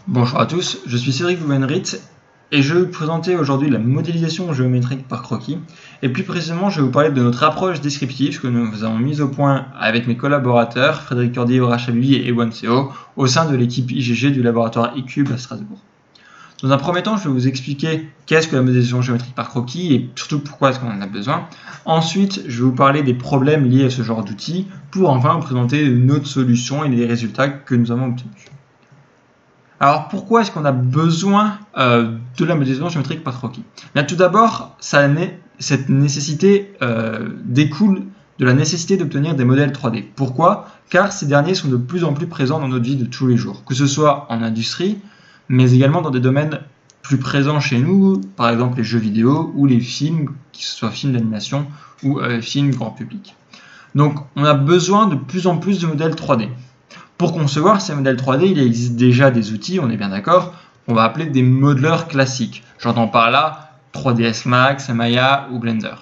Bonjour à tous, je suis Cédric Boubenrit et je vais vous présenter aujourd'hui la modélisation géométrique par croquis. Et plus précisément, je vais vous parler de notre approche descriptive que nous avons mise au point avec mes collaborateurs Frédéric Cordier, Aura Chabui et Ewan Seo au sein de l'équipe IGG du laboratoire eCube à Strasbourg. Dans un premier temps, je vais vous expliquer qu'est-ce que la modélisation géométrique par croquis et surtout pourquoi est-ce qu'on en a besoin. Ensuite, je vais vous parler des problèmes liés à ce genre d'outils pour enfin vous présenter notre solution et les résultats que nous avons obtenus. Alors pourquoi est-ce qu'on a besoin de la modélisation géométrique par croquis ? Tout d'abord, cette nécessité découle de la nécessité d'obtenir des modèles 3D. Pourquoi ? Car ces derniers sont de plus en plus présents dans notre vie de tous les jours, que ce soit en industrie, mais également dans des domaines plus présents chez nous, par exemple les jeux vidéo ou les films, que ce soit films d'animation ou films grand public. Donc on a besoin de plus en plus de modèles 3D. Pour concevoir ces modèles 3D, il existe déjà des outils, on est bien d'accord, on va appeler des modeleurs classiques. J'entends par là 3ds Max, Maya ou Blender.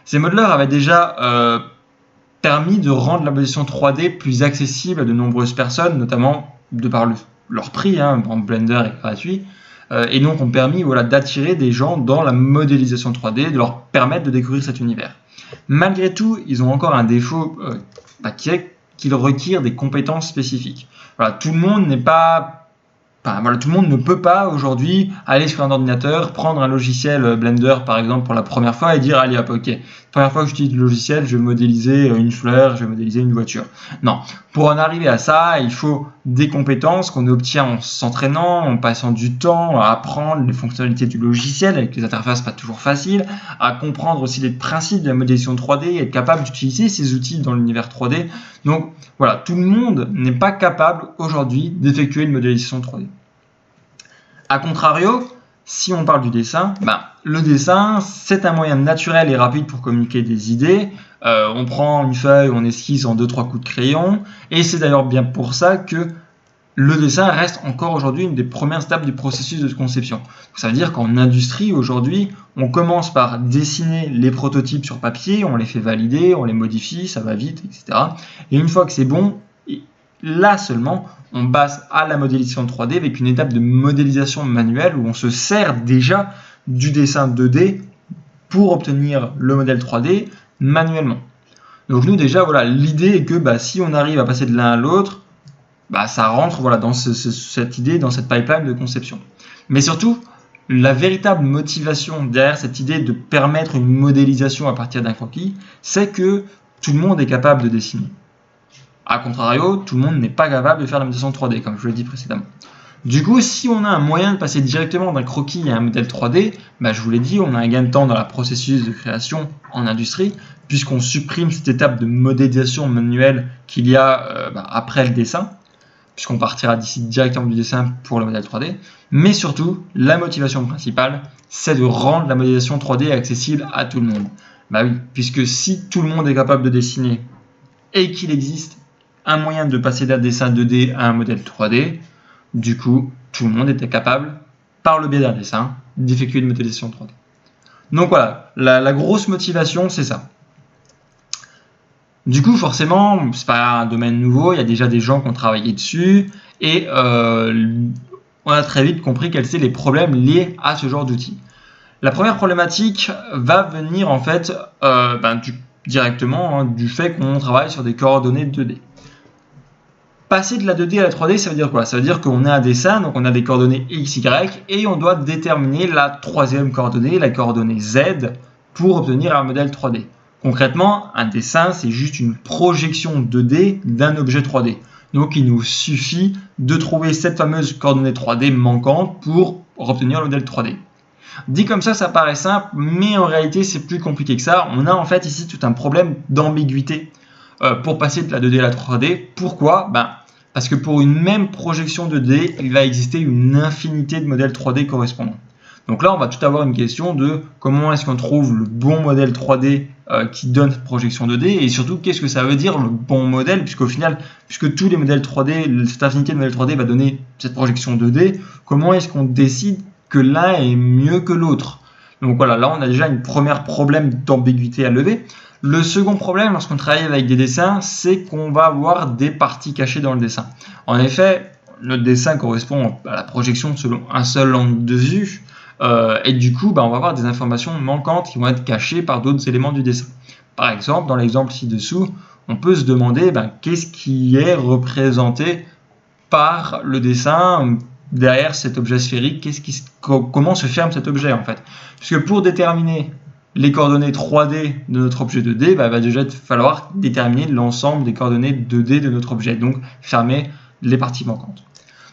Ces modeleurs avaient déjà permis de rendre la modélisation 3D plus accessible à de nombreuses personnes, notamment de par leur prix, Blender est gratuit, et donc ont permis d'attirer des gens dans la modélisation 3D, de leur permettre de découvrir cet univers. Malgré tout, ils ont encore un défaut qui est qu'ils requièrent des compétences spécifiques. Tout le monde ne peut pas aujourd'hui aller sur un ordinateur, prendre un logiciel Blender par exemple pour la première fois et dire allez hop, ok, première fois que j'utilise le logiciel, je vais modéliser une fleur, je vais modéliser une voiture. Non, pour en arriver à ça, il faut des compétences qu'on obtient en s'entraînant, en passant du temps à apprendre les fonctionnalités du logiciel avec les interfaces pas toujours faciles, à comprendre aussi les principes de la modélisation 3D et être capable d'utiliser ces outils dans l'univers 3D. Donc voilà, tout le monde n'est pas capable aujourd'hui d'effectuer une modélisation 3D. A contrario, si on parle du dessin, le dessin, c'est un moyen naturel et rapide pour communiquer des idées. On prend une feuille, on esquisse en 2-3 coups de crayon, et c'est d'ailleurs bien pour ça que le dessin reste encore aujourd'hui une des premières étapes du processus de conception. Ça veut dire qu'en industrie, aujourd'hui, on commence par dessiner les prototypes sur papier, on les fait valider, on les modifie, ça va vite, etc. Et une fois que c'est bon, là seulement, on passe à la modélisation 3D avec une étape de modélisation manuelle où on se sert déjà du dessin 2D pour obtenir le modèle 3D manuellement. Donc nous déjà, l'idée est que si on arrive à passer de l'un à l'autre, ça rentre dans cette idée, dans cette pipeline de conception. Mais surtout, la véritable motivation derrière cette idée de permettre une modélisation à partir d'un croquis, c'est que tout le monde est capable de dessiner. A contrario, tout le monde n'est pas capable de faire la modélisation 3D, comme je l'ai dit précédemment. Du coup, si on a un moyen de passer directement d'un croquis à un modèle 3D, je vous l'ai dit, on a un gain de temps dans le processus de création en industrie, puisqu'on supprime cette étape de modélisation manuelle qu'il y a après le dessin, puisqu'on partira d'ici directement du dessin pour le modèle 3D. Mais surtout, la motivation principale, c'est de rendre la modélisation 3D accessible à tout le monde. Oui, puisque si tout le monde est capable de dessiner et qu'il existe un moyen de passer d'un dessin 2D à un modèle 3D, du coup, tout le monde était capable, par le biais d'un dessin, d'effectuer une modélisation 3D. Donc voilà, la grosse motivation, c'est ça. Du coup, forcément, c'est pas un domaine nouveau, il y a déjà des gens qui ont travaillé dessus, et on a très vite compris quels étaient les problèmes liés à ce genre d'outils. La première problématique va venir en fait directement du fait qu'on travaille sur des coordonnées 2D. Passer de la 2D à la 3D, ça veut dire quoi ? Ça veut dire qu'on a un dessin, donc on a des coordonnées X, Y, et on doit déterminer la troisième coordonnée, la coordonnée Z, pour obtenir un modèle 3D. Concrètement, un dessin, c'est juste une projection 2D d'un objet 3D. Donc il nous suffit de trouver cette fameuse coordonnée 3D manquante pour obtenir le modèle 3D. Dit comme ça paraît simple, mais en réalité, c'est plus compliqué que ça. On a en fait ici tout un problème d'ambiguïté pour passer de la 2D à la 3D. Pourquoi ? Parce que pour une même projection 2D, il va exister une infinité de modèles 3D correspondants. Donc là, on va tout avoir une question de comment est-ce qu'on trouve le bon modèle 3D qui donne cette projection 2D, et surtout, qu'est-ce que ça veut dire le bon modèle, puisqu'au final, puisque tous les modèles 3D, cette infinité de modèles 3D va donner cette projection 2D, comment est-ce qu'on décide que l'un est mieux que l'autre ? Donc voilà, là on a déjà une première problème d'ambiguïté à lever. Le second problème lorsqu'on travaille avec des dessins, c'est qu'on va avoir des parties cachées dans le dessin. En effet, notre dessin correspond à la projection selon un seul angle de vue, et du coup, on va avoir des informations manquantes qui vont être cachées par d'autres éléments du dessin. Par exemple, dans l'exemple ci-dessous, on peut se demander qu'est-ce qui est représenté par le dessin derrière cet objet sphérique, comment se ferme cet objet en fait. Puisque pour déterminer les coordonnées 3D de notre objet 2D, il va déjà falloir déterminer l'ensemble des coordonnées 2D de notre objet, donc fermer les parties manquantes.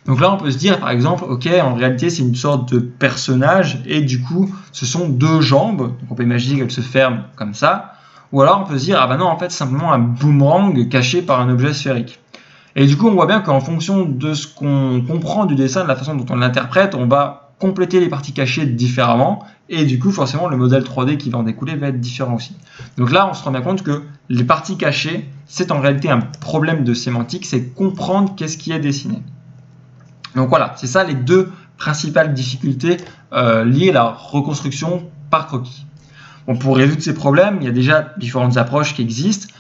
Donc là, on peut se dire, par exemple, ok, en réalité, c'est une sorte de personnage, et du coup, ce sont deux jambes, donc on peut imaginer qu'elles se ferment comme ça, ou alors on peut se dire, ah non, en fait, c'est simplement un boomerang caché par un objet sphérique. Et du coup, on voit bien qu'en fonction de ce qu'on comprend du dessin, de la façon dont on l'interprète, on va compléter les parties cachées différemment, et du coup, forcément, le modèle 3D qui va en découler va être différent aussi. Donc là, on se rend bien compte que les parties cachées, c'est en réalité un problème de sémantique, c'est comprendre qu'est-ce qui est dessiné. Donc voilà, c'est ça les deux principales difficultés liées à la reconstruction par croquis. Bon, pour résoudre ces problèmes, il y a déjà différentes approches qui existent.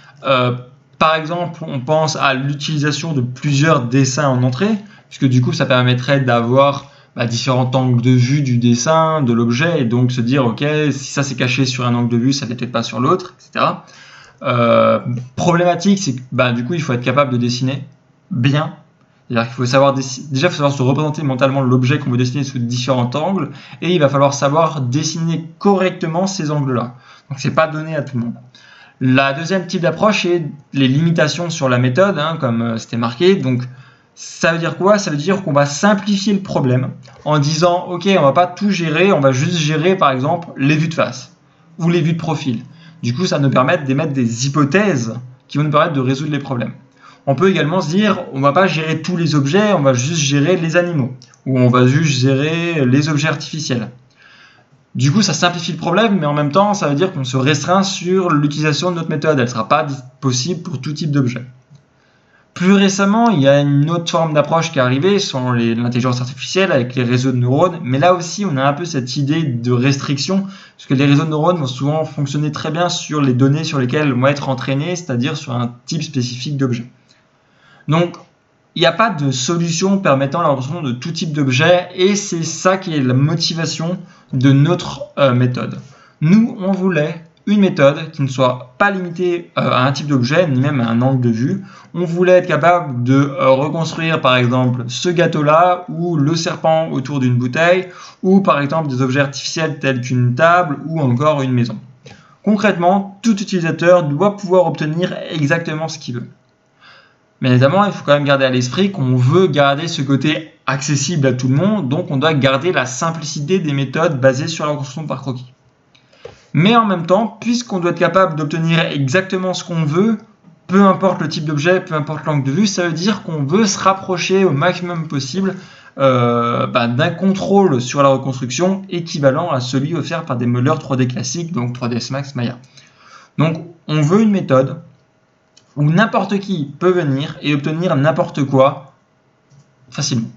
Par exemple, on pense à l'utilisation de plusieurs dessins en entrée, puisque du coup, ça permettrait d'avoir différents angles de vue du dessin, de l'objet, et donc se dire, ok, si ça c'est caché sur un angle de vue, ça n'est peut-être pas sur l'autre, etc. Problématique, c'est que du coup, il faut être capable de dessiner bien. C'est-à-dire qu'il faut savoir déjà faut savoir se représenter mentalement l'objet qu'on veut dessiner sous différents angles, et il va falloir savoir dessiner correctement ces angles-là. Donc c'est pas donné à tout le monde. La deuxième type d'approche est les limitations sur la méthode, comme c'était marqué. Donc ça veut dire quoi? Ça veut dire qu'on va simplifier le problème en disant ok, on va pas tout gérer, on va juste gérer par exemple les vues de face ou les vues de profil. Du coup, ça va nous permettre d'émettre des hypothèses qui vont nous permettre de résoudre les problèmes. On peut également se dire, on ne va pas gérer tous les objets, on va juste gérer les animaux, ou on va juste gérer les objets artificiels. Du coup, ça simplifie le problème, mais en même temps, ça veut dire qu'on se restreint sur l'utilisation de notre méthode. Elle ne sera pas possible pour tout type d'objet. Plus récemment, il y a une autre forme d'approche qui est arrivée, sur l'intelligence artificielle avec les réseaux de neurones, mais là aussi, on a un peu cette idée de restriction, parce que les réseaux de neurones vont souvent fonctionner très bien sur les données sur lesquelles vont être entraînés, c'est-à-dire sur un type spécifique d'objet. Donc, il n'y a pas de solution permettant la reconstruction de tout type d'objet, et c'est ça qui est la motivation de notre méthode. Nous, on voulait une méthode qui ne soit pas limitée à un type d'objet, ni même à un angle de vue. On voulait être capable de reconstruire, par exemple, ce gâteau-là, ou le serpent autour d'une bouteille, ou par exemple des objets artificiels tels qu'une table, ou encore une maison. Concrètement, tout utilisateur doit pouvoir obtenir exactement ce qu'il veut. Mais évidemment, il faut quand même garder à l'esprit qu'on veut garder ce côté accessible à tout le monde, donc on doit garder la simplicité des méthodes basées sur la reconstruction par croquis. Mais en même temps, puisqu'on doit être capable d'obtenir exactement ce qu'on veut, peu importe le type d'objet, peu importe l'angle de vue, ça veut dire qu'on veut se rapprocher au maximum possible d'un contrôle sur la reconstruction équivalent à celui offert par des modeleurs 3D classiques, donc 3ds Max, Maya. Donc on veut une méthode où n'importe qui peut venir et obtenir n'importe quoi facilement.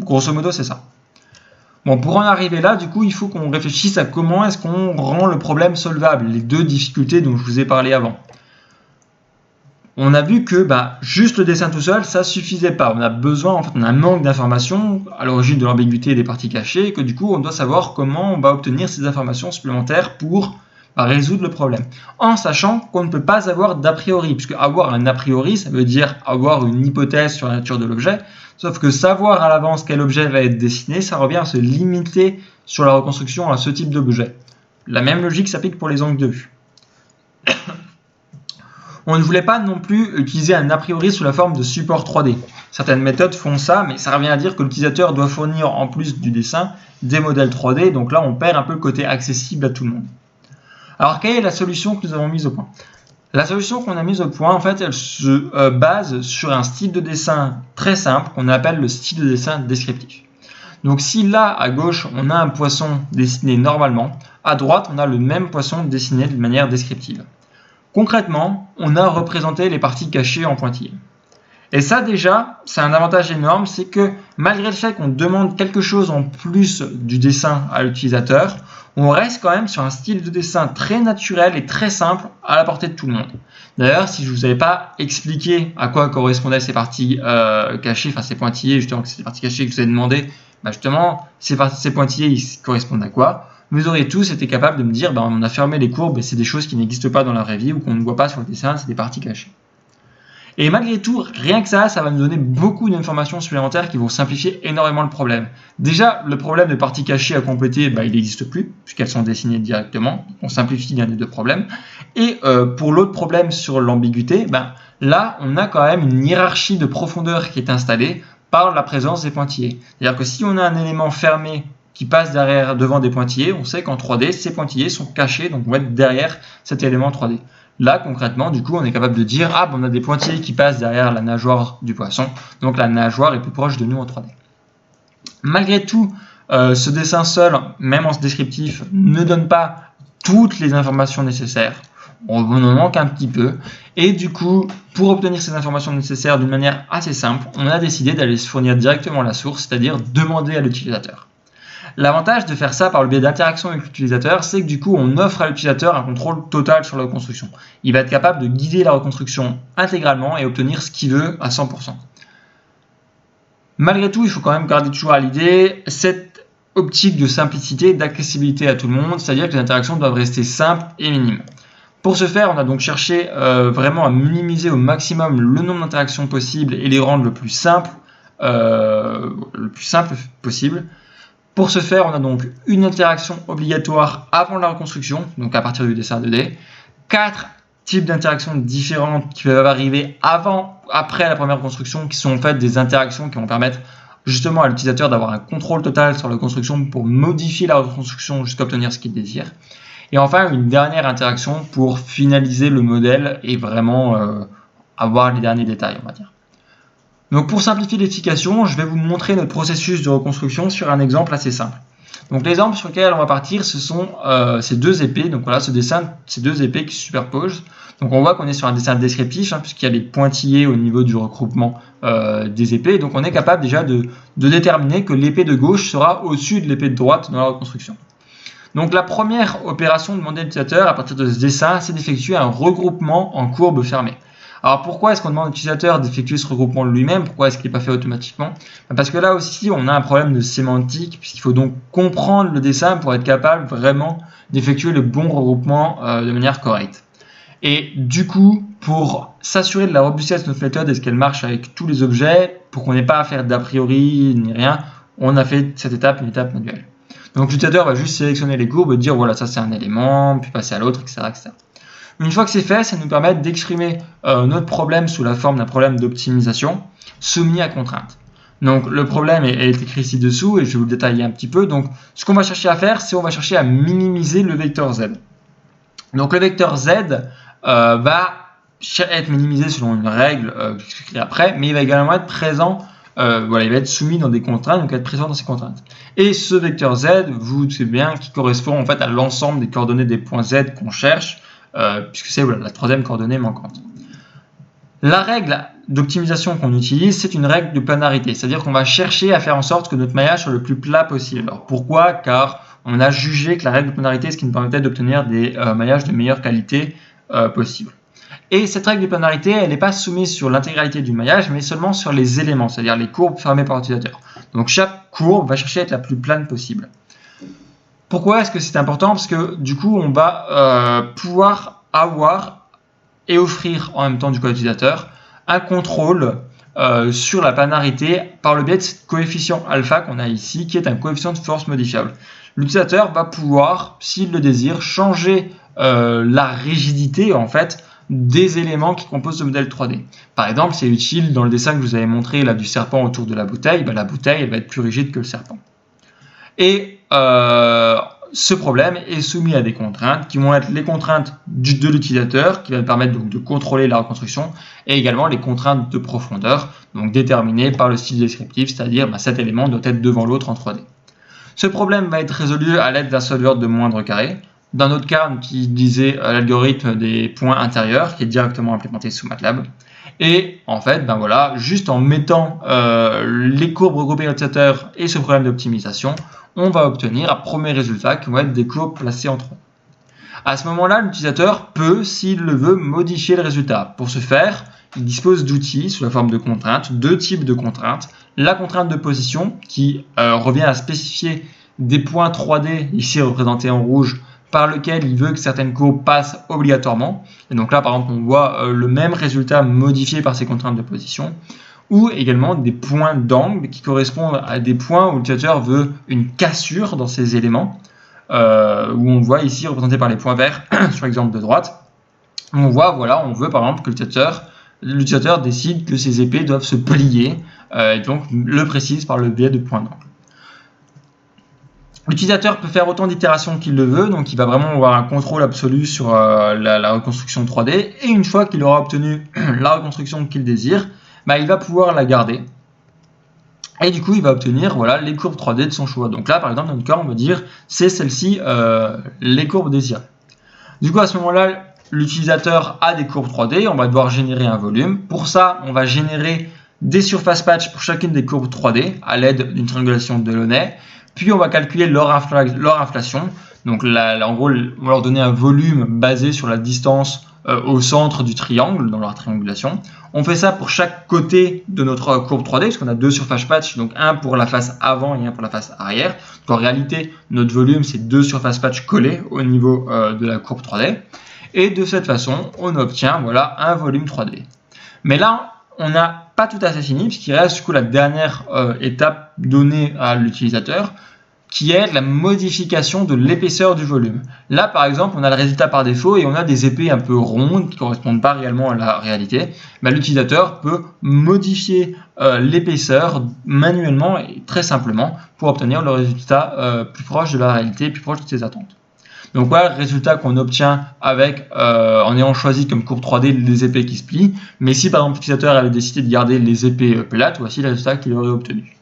Grosso modo, c'est ça. Bon, pour en arriver là, du coup, il faut qu'on réfléchisse à comment est-ce qu'on rend le problème solvable, les deux difficultés dont je vous ai parlé avant. On a vu que juste le dessin tout seul, ça suffisait pas. On a besoin, on a un manque d'informations à l'origine de l'ambiguïté des parties cachées, et que du coup, on doit savoir comment on va obtenir ces informations supplémentaires pour résoudre le problème, en sachant qu'on ne peut pas avoir d'a priori, puisque avoir un a priori, ça veut dire avoir une hypothèse sur la nature de l'objet, sauf que savoir à l'avance quel objet va être dessiné, ça revient à se limiter sur la reconstruction à ce type d'objet. La même logique s'applique pour les angles de vue. On ne voulait pas non plus utiliser un a priori sous la forme de support 3D. Certaines méthodes font ça, mais ça revient à dire que l'utilisateur doit fournir en plus du dessin des modèles 3D, donc là on perd un peu le côté accessible à tout le monde. Alors, quelle est la solution que nous avons mise au point? La solution qu'on a mise au point, en fait, elle se base sur un style de dessin très simple qu'on appelle le style de dessin descriptif. Donc, si là, à gauche, on a un poisson dessiné normalement, à droite, on a le même poisson dessiné de manière descriptive. Concrètement, on a représenté les parties cachées en pointillés. Et ça déjà, c'est un avantage énorme, c'est que malgré le fait qu'on demande quelque chose en plus du dessin à l'utilisateur, on reste quand même sur un style de dessin très naturel et très simple à la portée de tout le monde. D'ailleurs, si je ne vous avais pas expliqué à quoi correspondaient ces parties cachées, enfin ces pointillés, justement, que c'est les parties cachées que je vous ai demandé, justement, ces pointillés, ils correspondent à quoi? Vous auriez tous été capables de me dire, on a fermé les courbes et c'est des choses qui n'existent pas dans la vraie vie ou qu'on ne voit pas sur le dessin, c'est des parties cachées. Et malgré tout, rien que ça va me donner beaucoup d'informations supplémentaires qui vont simplifier énormément le problème. Déjà, le problème de parties cachées à compléter, il n'existe plus, puisqu'elles sont dessinées directement. On simplifie l'un des deux problèmes. Et pour l'autre problème sur l'ambiguïté, là, on a quand même une hiérarchie de profondeur qui est installée par la présence des pointillés. C'est-à-dire que si on a un élément fermé qui passe devant des pointillés, on sait qu'en 3D, ces pointillés sont cachés, donc vont être derrière cet élément 3D. Là, concrètement, du coup, on est capable de dire on a des pointillés qui passent derrière la nageoire du poisson, donc la nageoire est plus proche de nous en 3D. Malgré tout, ce dessin seul, même en descriptif, ne donne pas toutes les informations nécessaires. On en manque un petit peu. Et du coup, pour obtenir ces informations nécessaires d'une manière assez simple, on a décidé d'aller se fournir directement la source, c'est-à-dire demander à l'utilisateur. L'avantage de faire ça par le biais d'interaction avec l'utilisateur, c'est que du coup, on offre à l'utilisateur un contrôle total sur la reconstruction. Il va être capable de guider la reconstruction intégralement et obtenir ce qu'il veut à 100%. Malgré tout, il faut quand même garder toujours à l'idée cette optique de simplicité, d'accessibilité à tout le monde, c'est-à-dire que les interactions doivent rester simples et minimes. Pour ce faire, on a donc cherché vraiment à minimiser au maximum le nombre d'interactions possibles et les rendre le plus simple possible. Pour ce faire, on a donc une interaction obligatoire avant la reconstruction, donc à partir du dessin 2D, 4 types d'interactions différentes qui peuvent arriver après la première reconstruction, qui sont en fait des interactions qui vont permettre justement à l'utilisateur d'avoir un contrôle total sur la reconstruction pour modifier la reconstruction jusqu'à obtenir ce qu'il désire. Et enfin, une dernière interaction pour finaliser le modèle et vraiment avoir les derniers détails, on va dire. Donc pour simplifier l'explication, je vais vous montrer notre processus de reconstruction sur un exemple assez simple. Donc l'exemple sur lequel on va partir, ce sont ces deux épées. Donc voilà, ces deux épées qui se superposent. Donc on voit qu'on est sur un dessin descriptif, puisqu'il y a les pointillés au niveau du regroupement des épées. Donc on est capable déjà de déterminer que l'épée de gauche sera au-dessus de l'épée de droite dans la reconstruction. Donc la première opération demandée à l'utilisateur à partir de ce dessin, c'est d'effectuer un regroupement en courbe fermée. Alors pourquoi est-ce qu'on demande à l'utilisateur d'effectuer ce regroupement lui-même? Pourquoi est-ce qu'il n'est pas fait automatiquement? Parce que là aussi, on a un problème de sémantique, puisqu'il faut donc comprendre le dessin pour être capable vraiment d'effectuer le bon regroupement de manière correcte. Et du coup, pour s'assurer de la robustesse de notre méthode, est-ce qu'elle marche avec tous les objets, pour qu'on n'ait pas à faire d'a priori ni rien, on a fait cette étape une étape manuelle. Donc l'utilisateur va juste sélectionner les courbes et dire voilà, ça c'est un élément, puis passer à l'autre, etc., etc. Une fois que c'est fait, ça nous permet d'exprimer notre problème sous la forme d'un problème d'optimisation soumis à contrainte. Donc le problème est écrit ci-dessous et je vais vous le détailler un petit peu. Donc ce qu'on va chercher à faire, c'est on va chercher à minimiser le vecteur Z. Donc le vecteur Z va être minimisé selon une règle que j'expliquerai après, mais il va également être présent, il va être soumis dans des contraintes, donc être présent dans ces contraintes. Et ce vecteur Z, vous savez bien, qui correspond en fait à l'ensemble des coordonnées des points Z qu'on cherche, puisque c'est la troisième coordonnée manquante. La règle d'optimisation qu'on utilise, c'est une règle de planarité, c'est-à-dire qu'on va chercher à faire en sorte que notre maillage soit le plus plat possible. Alors pourquoi? Car on a jugé que la règle de planarité est ce qui nous permettait d'obtenir des maillages de meilleure qualité possible. Et cette règle de planarité, elle n'est pas soumise sur l'intégralité du maillage, mais seulement sur les éléments, c'est-à-dire les courbes fermées par l'utilisateur. Donc chaque courbe va chercher à être la plus plane possible. Pourquoi est-ce que c'est important? Parce que du coup, on va pouvoir avoir et offrir en même temps du coup à l'utilisateur un contrôle sur la planarité par le biais de ce coefficient alpha qu'on a ici, qui est un coefficient de force modifiable. L'utilisateur va pouvoir, s'il le désire, changer la rigidité en fait des éléments qui composent le modèle 3D. Par exemple, c'est utile dans le dessin que je vous avais montré là, du serpent autour de la bouteille. La bouteille elle va être plus rigide que le serpent. Et ce problème est soumis à des contraintes qui vont être les contraintes de l'utilisateur, qui va permettre donc de contrôler la reconstruction, et également les contraintes de profondeur, donc déterminées par le style descriptif, c'est-à-dire cet élément doit être devant l'autre en 3D. Ce problème va être résolu à l'aide d'un solver de moindre carré. Dans notre cas, on utilisait l'algorithme des points intérieurs, qui est directement implémenté sous MATLAB. Et en fait, ben voilà, juste en mettant les courbes regroupées d'utilisateurs et ce problème d'optimisation, on va obtenir un premier résultat qui va être des courbes placées entre eux. À ce moment-là, l'utilisateur peut, s'il le veut, modifier le résultat. Pour ce faire, il dispose d'outils sous la forme de contraintes, deux types de contraintes. La contrainte de position qui revient à spécifier des points 3D, ici représentés en rouge, par lequel il veut que certaines courbes passent obligatoirement. Et donc là, par exemple, on voit le même résultat modifié par ces contraintes de position. Ou également des points d'angle qui correspondent à des points où l'utilisateur veut une cassure dans ces éléments. Où on voit ici représenté par les points verts sur l'exemple de droite. On voit, voilà, on veut par exemple que l'utilisateur décide que ces épées doivent se plier, et donc le précise par le biais de points d'angle. L'utilisateur peut faire autant d'itérations qu'il le veut, donc il va vraiment avoir un contrôle absolu sur la reconstruction 3D, et une fois qu'il aura obtenu la reconstruction qu'il désire, bah, il va pouvoir la garder. Et du coup, il va obtenir voilà, les courbes 3D de son choix. Donc là, par exemple, dans notre cas, on va dire c'est celle-ci les courbes désirées. Du coup, à ce moment-là, l'utilisateur a des courbes 3D. On va devoir générer un volume. Pour ça, on va générer des surface patch pour chacune des courbes 3D à l'aide d'une triangulation de Delaunay. Puis, on va calculer leur inflation. Donc là, en gros, on va leur donner un volume basé sur la distance au centre du triangle dans leur triangulation. On fait ça pour chaque côté de notre courbe 3D, parce qu'on a deux surface patch, donc un pour la face avant et un pour la face arrière. Donc en réalité, notre volume, c'est deux surface patch collés au niveau de la courbe 3D. Et de cette façon, on obtient voilà, un volume 3D. Mais là, on n'a pas tout à fait fini, puisqu'il reste du coup la dernière étape donnée à l'utilisateur, qui est la modification de l'épaisseur du volume. Là, par exemple, on a le résultat par défaut et on a des épées un peu rondes qui ne correspondent pas réellement à la réalité. L'utilisateur peut modifier l'épaisseur manuellement et très simplement pour obtenir le résultat plus proche de la réalité, plus proche de ses attentes. Donc voilà le résultat qu'on obtient avec, en ayant choisi comme courbe 3D les épées qui se plient. Mais si par exemple l'utilisateur avait décidé de garder les épées plates, voici le résultat qu'il aurait obtenu.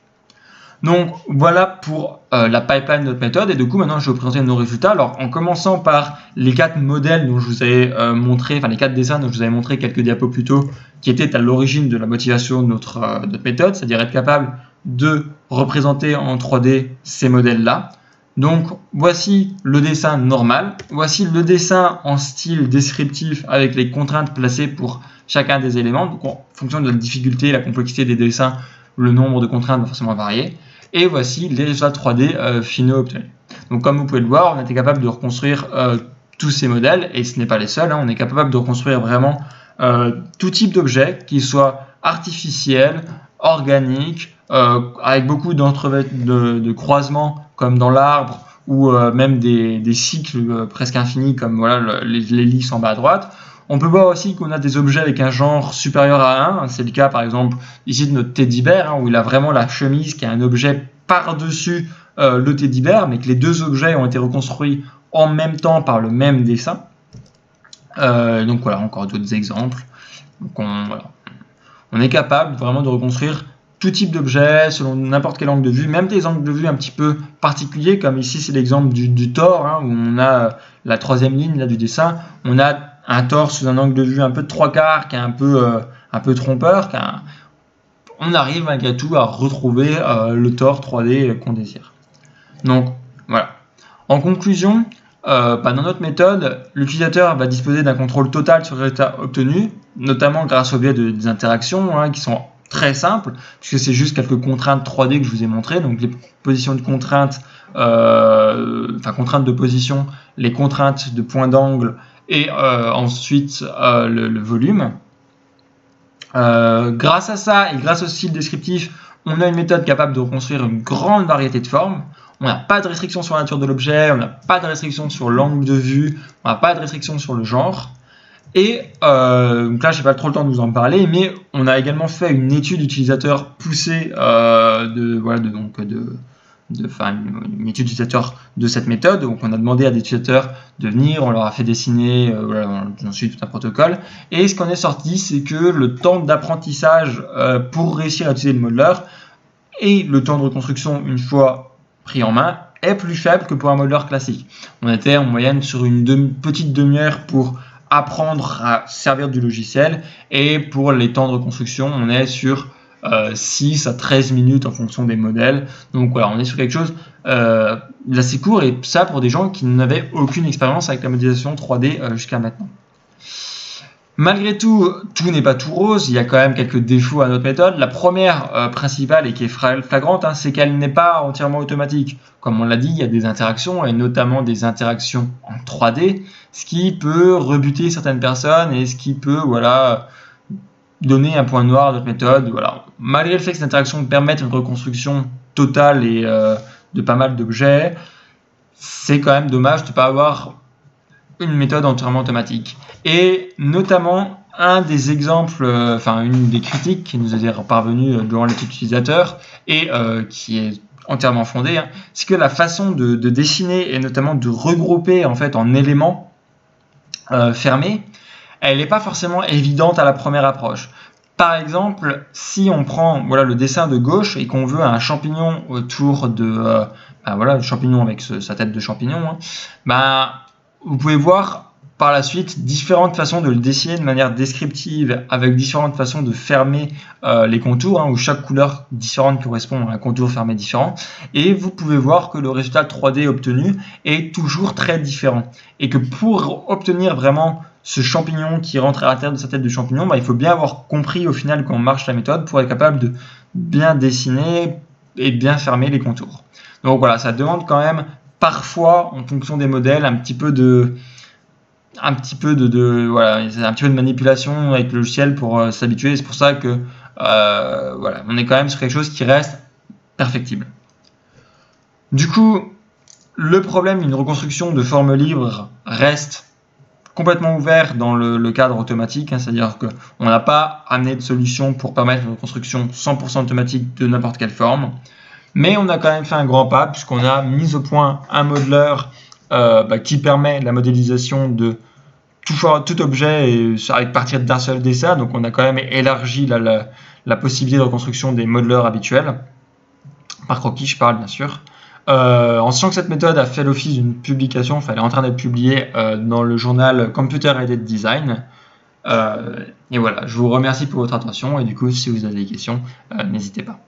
Donc voilà pour la pipeline de notre méthode, et du coup maintenant je vais vous présenter nos résultats. Alors en commençant par les 4 modèles dont je vous avais montré, enfin les 4 dessins dont je vous avais montré quelques diapos plus tôt, qui étaient à l'origine de la motivation de notre méthode, c'est-à-dire être capable de représenter en 3D ces modèles-là. Donc voici le dessin normal, voici le dessin en style descriptif avec les contraintes placées pour chacun des éléments. Donc en fonction de la difficulté, la complexité des dessins, le nombre de contraintes va forcément varier. Et voici les résultats 3D finaux obtenus. Donc comme vous pouvez le voir, on était capable de reconstruire tous ces modèles, et ce n'est pas les seuls, on est capable de reconstruire vraiment tout type d'objet, qu'il soit artificiel, organique, avec beaucoup de croisements comme dans l'arbre, ou même des cycles presque infinis comme voilà, l'hélice en bas à droite. On peut voir aussi qu'on a des objets avec un genre supérieur à 1. C'est le cas par exemple ici de notre teddy bear, où il a vraiment la chemise qui a un objet par-dessus le teddy bear, mais que les deux objets ont été reconstruits en même temps par le même dessin. Donc voilà, encore d'autres exemples. Donc on est capable vraiment de reconstruire tout type d'objet selon n'importe quel angle de vue, même des angles de vue un petit peu particuliers, comme ici c'est l'exemple du Thor, où on a la troisième ligne là, du dessin. On a un Thor sous un angle de vue un peu de 3/4 qui est un peu trompeur. On arrive malgré tout à retrouver le Thor 3D qu'on désire. Donc voilà. En conclusion, dans notre méthode, l'utilisateur va disposer d'un contrôle total sur le résultat obtenu, notamment grâce au biais des interactions qui sont très simples, puisque c'est juste quelques contraintes 3D que je vous ai montrées. Donc les positions de contraintes, contraintes de position, les contraintes de point d'angle, et ensuite le volume. Grâce à ça et grâce au style descriptif, on a une méthode capable de reconstruire une grande variété de formes. On n'a pas de restriction sur la nature de l'objet, on n'a pas de restriction sur l'angle de vue, on n'a pas de restriction sur le genre. Et donc là, je n'ai pas trop le temps de vous en parler, mais on a également fait une étude utilisateur poussée une étude utilisateur de cette méthode. Donc on a demandé à des utilisateurs de venir, on leur a fait dessiner ensuite tout un protocole, et ce qu'on est sorti, c'est que le temps d'apprentissage pour réussir à utiliser le modeler et le temps de reconstruction une fois pris en main est plus faible que pour un modeler classique. On était en moyenne sur une petite demi-heure pour apprendre à servir du logiciel. Et pour les temps de reconstruction, on est sur 6 à 13 minutes en fonction des modèles. Donc voilà, on est sur quelque chose d'assez court, et ça pour des gens qui n'avaient aucune expérience avec la modélisation 3D jusqu'à maintenant. Malgré tout, tout n'est pas tout rose, il y a quand même quelques défauts à notre méthode. La première principale et qui est flagrante, c'est qu'elle n'est pas entièrement automatique. Comme on l'a dit, il y a des interactions, et notamment des interactions en 3D, ce qui peut rebuter certaines personnes et ce qui peut donner un point noir à notre méthode. Voilà. Malgré le fait que ces interactions permettent une reconstruction totale et de pas mal d'objets, c'est quand même dommage de ne pas avoir une méthode entièrement automatique. Et notamment, un des exemples, une des critiques qui nous est parvenue durant l'étude utilisateur et qui est entièrement fondée, c'est que la façon de dessiner et notamment de regrouper en fait en éléments fermés, elle n'est pas forcément évidente à la première approche. Par exemple, si on prend le dessin de gauche et qu'on veut un champignon autour de le champignon avec sa tête de champignon, vous pouvez voir par la suite différentes façons de le dessiner de manière descriptive, avec différentes façons de fermer les contours, où chaque couleur différente correspond à un contour fermé différent. Et vous pouvez voir que le résultat 3D obtenu est toujours très différent. Et que pour obtenir vraiment ce champignon qui rentre à l'intérieur de sa tête de champignon, il faut bien avoir compris au final comment marche la méthode pour être capable de bien dessiner et bien fermer les contours. Donc voilà, ça demande quand même parfois, en fonction des modèles, un petit peu de manipulation avec le logiciel pour s'habituer. C'est pour ça que on est quand même sur quelque chose qui reste perfectible. Du coup, le problème d'une reconstruction de forme libre reste complètement ouvert dans le cadre automatique, c'est-à-dire qu'on n'a pas amené de solution pour permettre une reconstruction 100% automatique de n'importe quelle forme. Mais on a quand même fait un grand pas, puisqu'on a mis au point un modeler qui permet la modélisation de tout objet et avec partir d'un seul dessin. Donc on a quand même élargi la possibilité de reconstruction des modelers habituels. Par croquis, je parle bien sûr. En sachant que cette méthode a fait l'office d'une publication, elle est en train d'être publiée dans le journal Computer Aided Design. Et voilà, je vous remercie pour votre attention, et du coup, si vous avez des questions, n'hésitez pas.